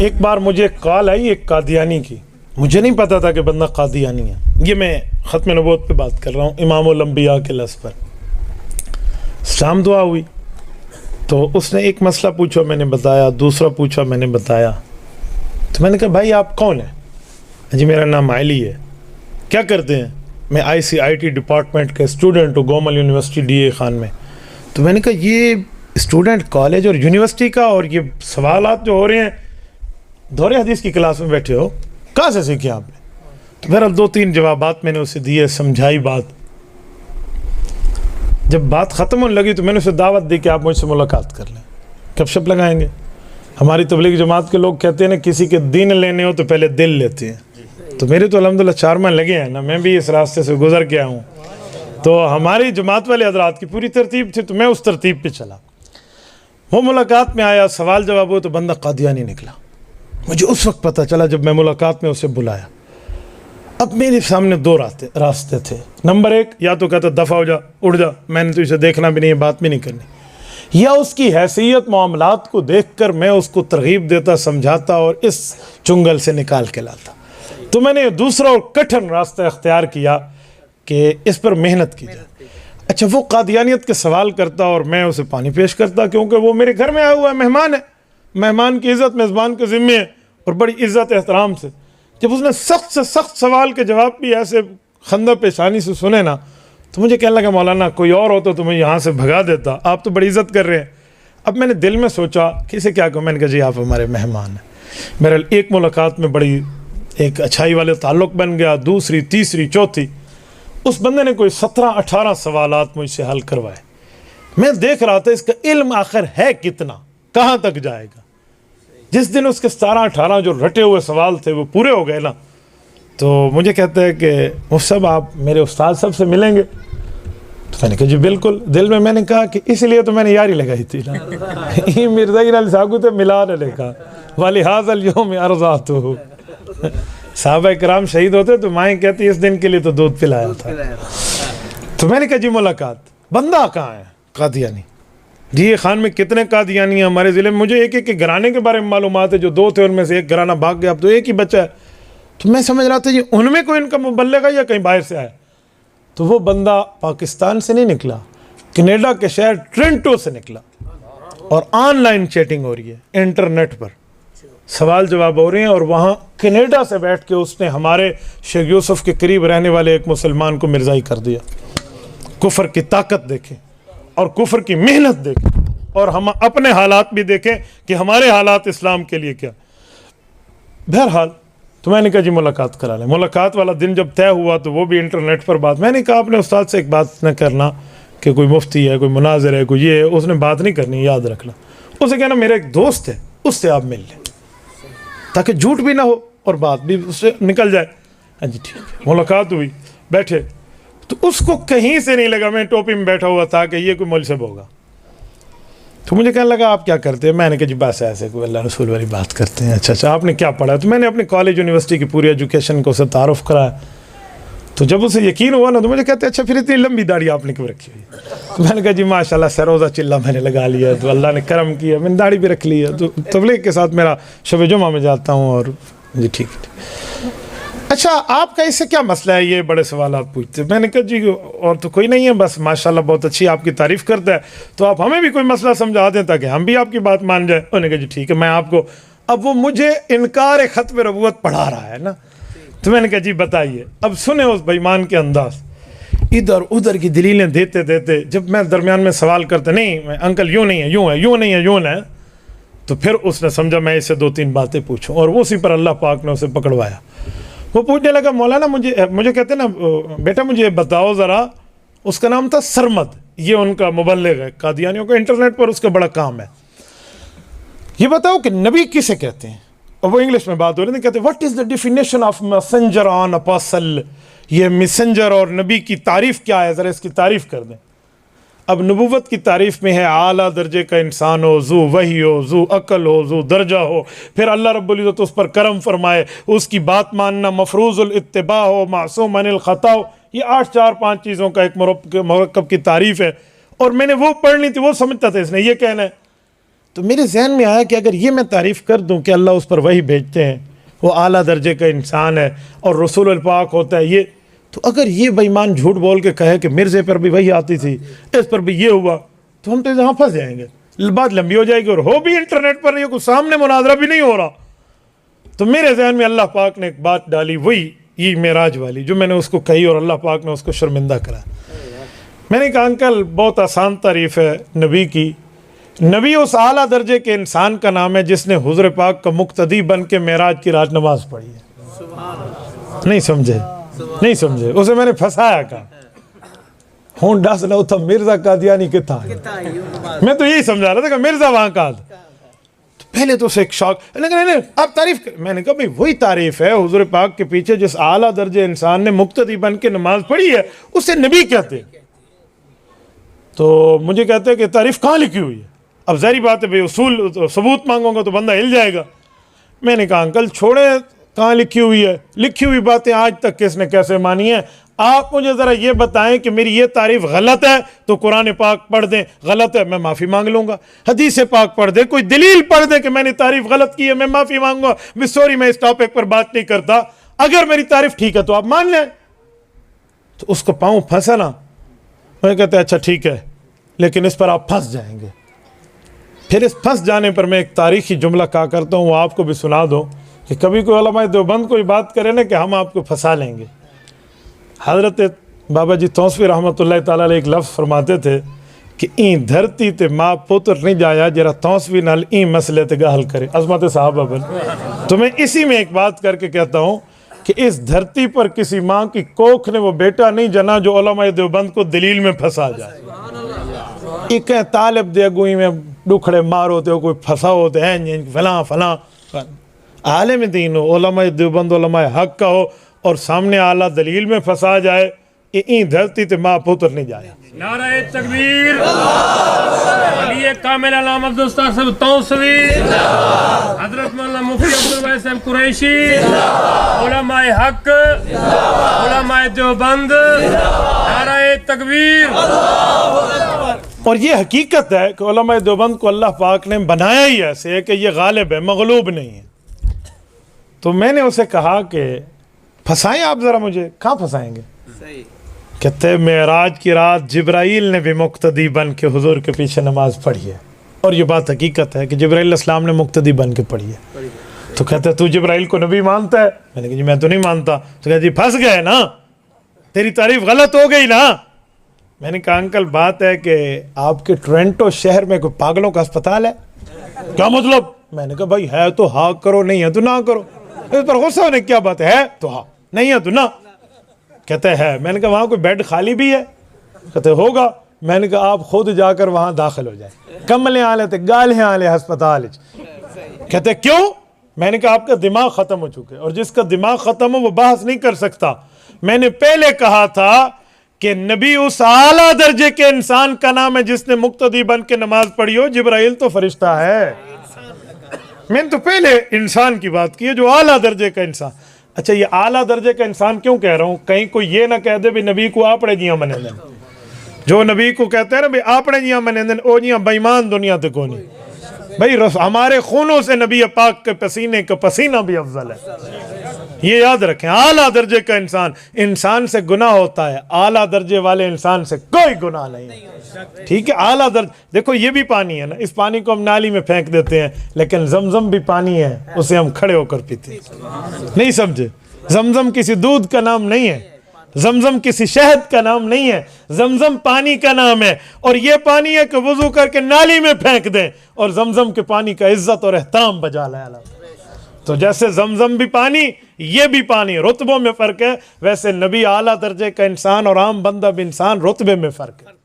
एक बार मुझे कॉल आई एक कादियानी की, मुझे नहीं पता था कि बंदा कादियानी है। ये मैं ख़त्म नबूवत पे बात कर रहा हूँ, इमामुल अंबिया के लफ्ज़ पर। शाम दुआ हुई तो उसने एक मसला पूछा, मैंने बताया, दूसरा पूछा, मैंने बताया। तो मैंने कहा भाई आप कौन हैं? जी मेरा नाम आइली है। क्या करते हैं? मैं ICIT डिपार्टमेंट का स्टूडेंट हूँ, गोमल यूनिवर्सिटी DA खान में। तो मैंने कहा ये स्टूडेंट कॉलेज और यूनिवर्सिटी का, और ये सवालात जो हो रहे हैं, दौरे हदीस की क्लास में बैठे हो, कहाँ से सीखे आपने? तो फिर 2-3 जवाबात मैंने उसे दिए, समझाई बात। जब बात ख़त्म होने लगी तो मैंने उसे दावत दी कि आप मुझसे मुलाकात कर लें, गपशप लगाएंगे। हमारी तबलीग जमात के लोग कहते हैं ना, किसी के दीन लेने हो तो पहले दिल लेते हैं। तो मेरे तो अल्हम्दुलिल्लाह 4 माह लगे हैं ना, मैं भी इस रास्ते से गुजर के आया हूँ। तो हमारी जमात वाले हजरात की पूरी तरतीब थी, तो मैं उस तरतीब पे चला। वो मुलाकात में आया, सवाल जवाब हुआ, तो बंदा कादियानी निकला। मुझे उस वक्त पता चला जब मैं मुलाकात में उसे बुलाया। अब मेरे सामने 2 रास्ते थे। नंबर 1, या तो कहता दफ़ा हो जा, उड़ जा, मैंने तो इसे देखना भी नहीं है, बात भी नहीं करनी। या उसकी हैसियत मामलात को देखकर मैं उसको तरगीब देता, समझाता और इस चुंगल से निकाल के लाता। तो मैंने दूसरा और कठिन रास्ता इख्तियार किया कि इस पर मेहनत की जाए। अच्छा, वो कादियानियत के सवाल करता और मैं उसे पानी पेश करता, क्योंकि वो मेरे घर में आया हुआ मेहमान है। मेहमान की इज़्ज़त मेज़बान के ज़िम्मे है, और बड़ी इज़्ज़त एहतराम से। जब उसने सख्त से सख्त सवाल के जवाब भी ऐसे खंदा पेशानी से सुने ना, तो मुझे कहने लगा मौलाना कोई और होता तो मैं यहाँ से भगा देता, आप तो बड़ी इज़्ज़त कर रहे हैं। अब मैंने दिल में सोचा कि इसे क्या कहूँ। मैंने कहा जी आप हमारे मेहमान हैं। मेरे एक मुलाकात में बड़ी एक अच्छाई वाले ताल्लुक़ बन गया, दूसरी, तीसरी, चौथी। उस बंदे ने कोई 17-18 सवालात मुझसे हल करवाए। मैं देख रहा था इसका इल्म आखिर है कितना, कहाँ तक जाएगा। जिस दिन उसके 17-18 जो रटे हुए सवाल थे वो पूरे हो गए ना, तो मुझे कहते हैं कि मुफ्ती साहब आप मेरे उस्ताद साहब से मिलेंगे? तो मैंने कहा जी बिल्कुल। दिल में मैंने कहा कि इसलिए तो मैंने यारी लगाई थी ना। ये मिर्ज़ा सागू तो मिला ने लिखा वाली हाज़ल यौम अर्ज़ात हो। साहबा कराम शहीद होते तो माएँ कहती इस दिन के लिए तो दूध पिलाया था। तो मैंने कहा जी मुलाकात, बंदा कहाँ है? कादियानी। जी ये खान में कितने कादियानी हैं हमारे ज़िले में? मुझे एक एक घराने के बारे में मालूमात है, जो 2 थे उनमें से एक घराना भाग गया, अब तो एक ही बचा है। तो मैं समझ रहा था जी उनमें कोई इनका मुबल्लिग है या कहीं बाहर से आया। तो वो बंदा पाकिस्तान से नहीं निकला, कनाडा के शहर टोरंटो से निकला, और ऑनलाइन चैटिंग हो रही है, इंटरनेट पर सवाल जवाब हो रहे हैं। और वहाँ कनाडा से बैठ के उसने हमारे शेख यूसुफ के करीब रहने वाले एक मुसलमान को मिर्ज़ाई कर दिया। कुफर की ताकत देखें और कुफर की मेहनत देखें, और हम अपने हालात भी देखें कि हमारे हालात इस्लाम के लिए क्या। बहरहाल तो मैंने कहा जी मुलाकात करा लें। मुलाकात वाला दिन जब तय हुआ तो वो भी इंटरनेट पर बात। मैंने कहा अपने उस्ताद से एक बात न करना कि कोई मुफ्ती है, कोई मुनाज़िर है, कोई ये है, उसने बात नहीं करनी, याद रखना। उसे कहना मेरा एक दोस्त है, उससे आप मिल लें, ताकि झूठ भी ना हो और बात भी उससे निकल जाए। हाँ जी ठीक है। मुलाकात हुई, बैठे, तो उसको कहीं से नहीं लगा मैं टोपी में बैठा हुआ था कि ये कोई मुल्ज़िम होगा। तो मुझे कहने लगा आप क्या करते हैं? मैंने कहा जी बस ऐसे कोई अल्लाह रसूल वाली बात करते हैं। अच्छा आपने क्या पढ़ा? तो मैंने अपने कॉलेज यूनिवर्सिटी की पूरी एजुकेशन को उसे तारुफ कराया। तो जब उसे यकीन हुआ ना, तो मुझे कहते अच्छा फिर इतनी लंबी दाढ़ी आपने क्यों रखी हुई? तो मैंने कहा जी माशाल्लाह सरोज़ा चिल्ला मैंने लगा लिया, तो अल्लाह ने करम किया, मैंने दाढ़ी भी रख ली है। तो तबलीग के साथ मेरा शब जुमा में जाता हूँ। और जी ठीक है। अच्छा आपका इससे क्या मसला है? ये बड़े सवाल आप पूछते। मैंने कहा जी और तो कोई नहीं है, बस माशाल्लाह बहुत अच्छी आपकी तारीफ़ करता है, तो आप हमें भी कोई मसला समझा दें ताकि हम भी आपकी बात मान जाए। उन्होंने कहा जी ठीक है मैं आपको। अब वो मुझे इनकार ख़त्म नबूवत पढ़ा रहा है ना, तो मैंने कहा जी बताइए। अब सुने उस बेईमान के अंदाज, इधर उधर की दलीलें देते देते, जब मैं दरमियान में सवाल करते नहीं मैं अंकल यूँ नहीं है, यूँ है, यूँ नहीं है, यूँ है, तो फिर उसने समझा मैं इससे 2-3 बातें पूछूं, और उसी पर अल्लाह पाक ने उसे पकड़वाया। वो पूछने लगा मौलाना मुझे कहते ना बेटा मुझे बताओ ज़रा, उसका नाम था सरमद, ये उनका मुबल्लिग है, कादियानियों का इंटरनेट पर उसका बड़ा काम है। ये बताओ कि नबी किसे कहते हैं? और वो इंग्लिश में बात हो रही थी, कहते what is the definition of messenger on apostle? ये मैसेंजर और नबी की तारीफ़ क्या है, ज़रा इसकी तारीफ़ कर दें। अब नबूवत की तारीफ़ में है आला दर्जे का इंसान हो, जू वही हो, जू अकल हो, जू दर्जा हो, फिर अल्लाह रब्बुल इज़्ज़त उस पर करम फरमाए, उसकी बात मानना, मफरूज़ुल इत्तिबा हो, मासूम अनिल ख़ता हो। ये 8-4-5 चीज़ों का एक मरकब की तारीफ़ है। और मैंने वो पढ़नी थी, वो समझता था इसने ये कहना है। तो मेरे जहन में आया कि अगर ये मैं तारीफ़ कर दूं कि अल्लाह उस पर वही भेजते हैं, वो आला दर्जे का इंसान है और रसूल पाक होता है ये, तो अगर ये बेईमान झूठ बोल के कहे कि मिर्ज़े पर भी वही आती थी, इस पर भी ये हुआ, तो हम तो यहाँ फंस जाएंगे, बात लंबी हो जाएगी और हो भी इंटरनेट पर, ये कुछ सामने मुनाजरा भी नहीं हो रहा। तो मेरे जहन में अल्लाह पाक ने एक बात डाली, वही ये मेराज वाली, जो मैंने उसको कही और अल्लाह पाक ने उसको शर्मिंदा करा। मैंने कहा अंकल बहुत आसान तारीफ़ है नबी की, नबी उस आला दर्जे के इंसान का नाम है जिसने हुज़ूर पाक का मुक्तदी बन के मेराज की रात नमाज पढ़ी है। नहीं समझे, उसे मैंने फंसाया कहा हूँ डस लो था मिर्जा कादियानी कितना है, मैं तो यही समझा रहा था कि मिर्जा वहां का। तो पहले तो उसे एक शौक, नहीं आप तारीफ कर, मैंने कहा भाई वही तारीफ है हुज़ूर पाक के पीछे जिस आला दर्जे इंसान ने मुक्तदी बन के नमाज पढ़ी है, उसे नबी कहते हैं। तो मुझे कहते हैं कि तारीफ कहाँ लिखी हुई है। अब ज़ाहिर बात है भाई उसूल तो सबूत मांगूंगा तो बंदा हिल जाएगा। मैंने कहा अंकल छोड़े कहाँ लिखी हुई है, लिखी हुई बातें आज तक किसने कैसे मानी है, आप मुझे ज़रा ये बताएं कि मेरी ये तारीफ़ गलत है तो कुरान पाक पढ़ दें, गलत है मैं माफ़ी मांग लूँगा, हदीस पाक पढ़ दें, कोई दलील पढ़ दें कि मैंने तारीफ़ गलत की है, मैं माफ़ी मांगूंगा, मैं सॉरी मैं इस टॉपिक पर बात नहीं करता, अगर मेरी तारीफ़ ठीक है तो आप मान लें। तो उसको पाँव फंसा ना, मैं कहते अच्छा ठीक है लेकिन इस पर आप फंस जाएंगे। फिर इस फंस जाने पर मैं एक तारीख़ी जुमला कहा करता हूँ, वो आपको भी सुना दूँ कि कभी कोई उलमा देवबंद कोई बात करे ना कि हम आपको फंसा लेंगे। हज़रत बाबा जी तौसवी रहमतुल्लाह ताला अलैह एक लफ्ज़ फरमाते थे कि ई धरती ते माँ पुत्र नहीं जाया जरा तौसवी नाल ई मसले ते गल करे, अज़मत साहबा बन। तो मैं इसी में एक बात करके कहता हूँ कि इस धरती पर किसी माँ की कोख ने वो बेटा नहीं जना जो उलमा देवबंद को दलील में फंसा जाए। एक तालिब दे अगुई में दुखड़े मार होते हो, कोई फंसा होते हैं फलां फलां, आलिम दीन हो, उलमा देवबंद उलमा हक का हो और सामने आला दलील में फंसा जाए, ये धरती ते माँ पुत्र नहीं जाए। नारे तकबीर, अली कामिल अल्लामा अब्दुल उस्ताद साहब तौसवी, हजरत मौलाना मुफ्ती अब्दुल वाहिद साहब कुरैशी, उलमाए हक, उलमाए देवबंद, नारे तकबीर। और ये हकीकत है कि उलमाए देवबंद को अल्लाह पाक ने बनाया ही ऐसे है कि ये गालिब है, मगलूब नहीं है। तो मैंने उसे कहा कि फंसाएं आप ज़रा मुझे, कहाँ फंसाएंगे? कहते मेराज की रात जिब्राइल ने भी मुक्तदी बन के हुजूर के पीछे नमाज पढ़ी है, और ये बात हकीकत है कि जिब्राइल अस्सलाम ने मुक्तदी बन के पढ़ी है। तो कहते तू जिब्राइल को नबी मानता है? मैंने कहा जी मैं तो नहीं मानता। तो कहते फंस गए ना, तेरी तारीफ गलत हो गई ना। मैंने कहा अंकल बात है कि आपके टोरंटो शहर में कोई पागलों का अस्पताल है क्या मतलब? मैंने कहा भाई है तो हाँ करो, नहीं है तो ना करो, इस पर गुस्सा होने क्या बात है तो हाँ, नहीं है तो ना। कहते है, मैंने कहा वहाँ कोई बेड खाली भी है? कहते होगा। मैंने कहा आप खुद जाकर वहाँ दाखिल हो जाए, कमले आले थे गाले आले अस्पताल। कहते क्यों? मैंने कहा आपका दिमाग ख़त्म हो चुका है और जिसका दिमाग ख़त्म हो वो बहस नहीं कर सकता। मैंने पहले कहा था कि नबी उस आला दर्जे के इंसान का नाम है जिसने मुक्तदी बन के नमाज पढ़ी हो, जिब्राइल तो फरिश्ता है। मैंने तो पहले इंसान की बात की है, जो आला दर्जे का इंसान। अच्छा ये आला दर्जे का इंसान क्यों कह रहा हूँ? कहीं कोई ये ना कह दे भी नबी को आपने जियां मने देन, जो नबी को कहते हैं ना भाई आपने जियां मने देन, ओ जियां बेईमान दुनिया ते को नहीं भाई। हमारे खूनों से नबी पाक के पसीने का पसीना भी अफजल है, ये याद रखें। आला दर्जे का इंसान, इंसान से गुनाह होता है, आला दर्जे वाले इंसान से कोई गुनाह नहीं है। ठीक है, आला दर्जे, देखो ये भी पानी है ना, इस पानी को हम नाली में फेंक देते हैं, लेकिन जमजम भी पानी है, उसे हम खड़े होकर पीते हैं। नहीं समझे? जमजम किसी दूध का नाम नहीं है, जमजम किसी शहद का नाम नहीं है, जमजम पानी का नाम है। और ये पानी है कि वुजू करके नाली में फेंक दें और जमजम के पानी का इज्जत और एहतराम बजा लाया। तो जैसे जमजम भी पानी, ये भी पानी, रुतबों में फ़र्क है, वैसे नबी आला दर्जे का इंसान और आम बंदा भी इंसान, रुतबे में फ़र्क है।